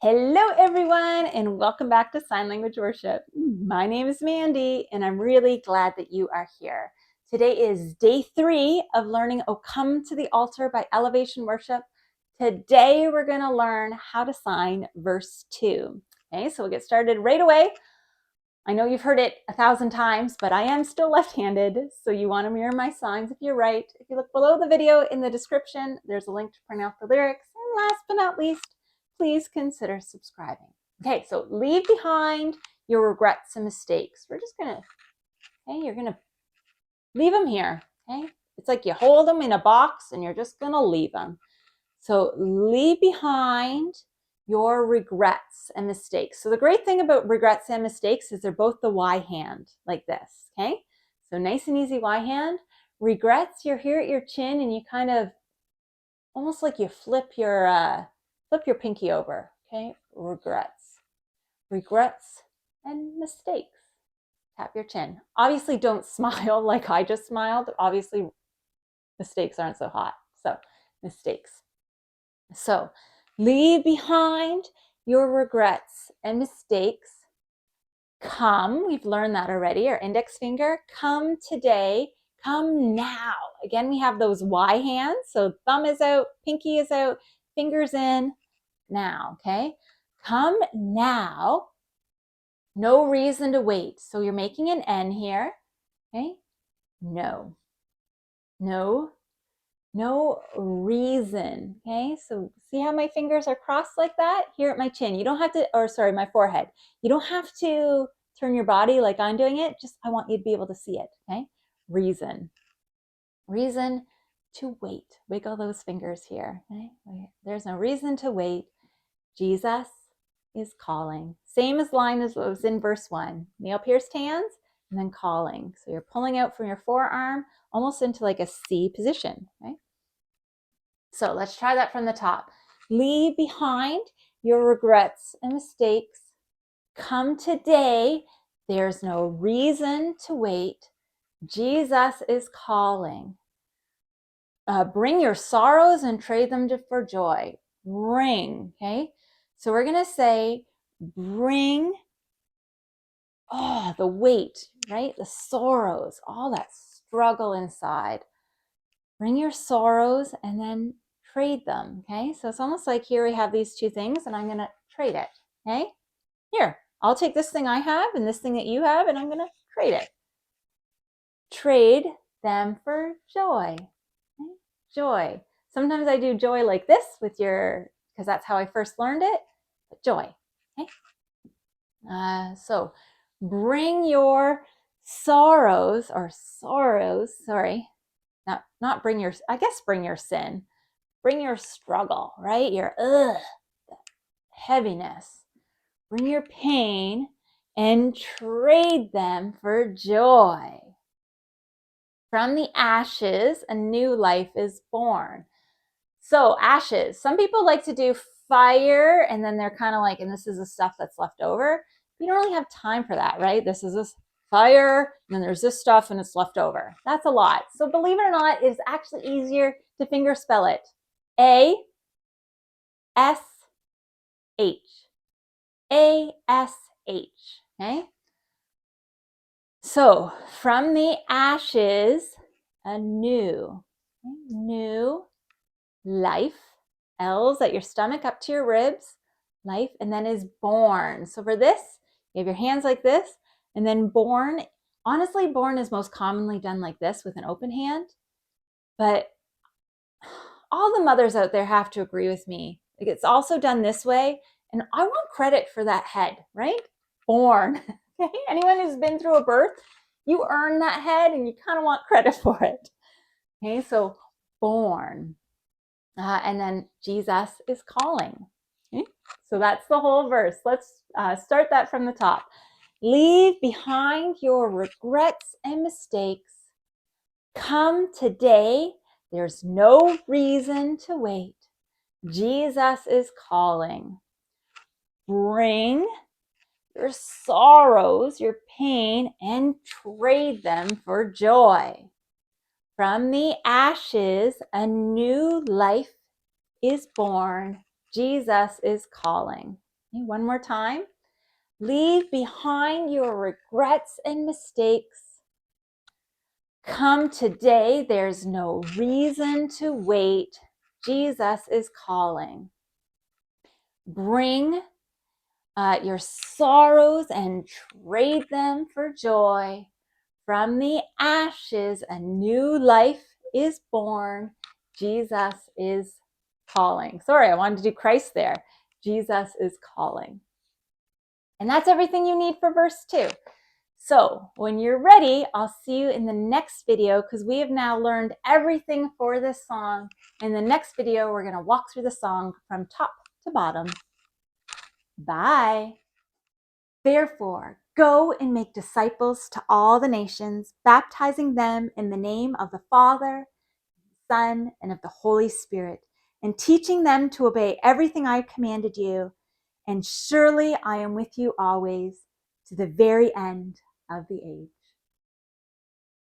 Hello everyone and welcome back to Sign Language Worship. My name is Mandy and I'm really glad that you are here. Today is day 3 of learning "Oh Come to the Altar" by Elevation Worship. Today we're going to learn how to sign verse 2. Okay, so we'll get started right away. I know you've heard it 1,000 times, but I am still left-handed, so you want to mirror my signs if you're right. If you look below the video in the description, there's a link to print out the lyrics. And last but not least, please consider subscribing. Okay, so leave behind your regrets and mistakes. We're just gonna, okay, you're gonna leave them here, okay? It's like you hold them in a box and you're just gonna leave them. So leave behind your regrets and mistakes. So the great thing about regrets and mistakes is they're both the Y hand, like this, okay? So nice and easy Y hand. Regrets, you're here at your chin and you kind of, almost like you flip your pinky over, okay? Regrets and mistakes. Tap your chin. Obviously don't smile like I just smiled. Obviously mistakes aren't so hot. So mistakes. So leave behind your regrets and mistakes. Come, we've learned that already, our index finger. Come today, come now. Again, we have those Y hands. So thumb is out, pinky is out, fingers in, now, okay? Come now, no reason to wait. So you're making an N here, okay? No reason, okay? So see how my fingers are crossed like that? Here at my chin. You don't have to, or sorry, my forehead. You don't have to turn your body like I'm doing it. Just, I want you to be able to see it, okay? Reason to wait. Wiggle those fingers here, okay? There's no reason to wait. Jesus is calling. Same as line as what was in verse 1. Nail pierced hands and then calling. So you're pulling out from your forearm almost into like a C position, right? So let's try that from the top. Leave behind your regrets and mistakes. Come today. There's no reason to wait. Jesus is calling. Bring your sorrows and trade them for joy. Bring, okay? So we're going to say, bring, the weight, right? The sorrows, all that struggle inside. Bring your sorrows and then trade them, okay? So it's almost like here we have these two things and I'm going to trade it, okay? Here, I'll take this thing I have and this thing that you have and I'm going to trade it. Trade them for joy, okay? Joy. Sometimes I do joy like this with because that's how I first learned it, but joy, okay? So bring your sorrows, sorry, not bring your, I guess bring your sin, bring your struggle, right? Your heaviness, bring your pain and trade them for joy. From the ashes, a new life is born. So ashes, some people like to do fire and then they're kind of like, and this is the stuff that's left over. We don't really have time for that, right? This is this fire and then there's this stuff and it's left over. That's a lot. So believe it or not, it's actually easier to finger spell it. A-S-H. A-S-H, okay? So from the ashes, a new life. L's at your stomach up to your ribs, life, and then is born. So for this, you have your hands like this, and then born. Honestly, born is most commonly done like this with an open hand, but all the mothers out there have to agree with me. It's also done this way, and I want credit for that head, right? Born. Okay? Anyone who's been through a birth, you earn that head and you kind of want credit for it. Okay, so born. And then Jesus is calling. Okay? So that's the whole verse. Let's start that from the top. Leave behind your regrets and mistakes. Come today. There's no reason to wait. Jesus is calling. Bring your sorrows, your pain, and trade them for joy. From the ashes, a new life is born. Jesus is calling. One more time. Leave behind your regrets and mistakes. Come today, there's no reason to wait. Jesus is calling. Bring your sorrows and trade them for joy. From the ashes, a new life is born. Jesus is calling. Sorry, I wanted to do Christ there. Jesus is calling. And that's everything you need for verse 2. So when you're ready, I'll see you in the next video because we have now learned everything for this song. In the next video, we're going to walk through the song from top to bottom. Bye. Therefore, go and make disciples to all the nations, baptizing them in the name of the Father, Son, and of the Holy Spirit, and teaching them to obey everything I have commanded you. And surely I am with you always to the very end of the age.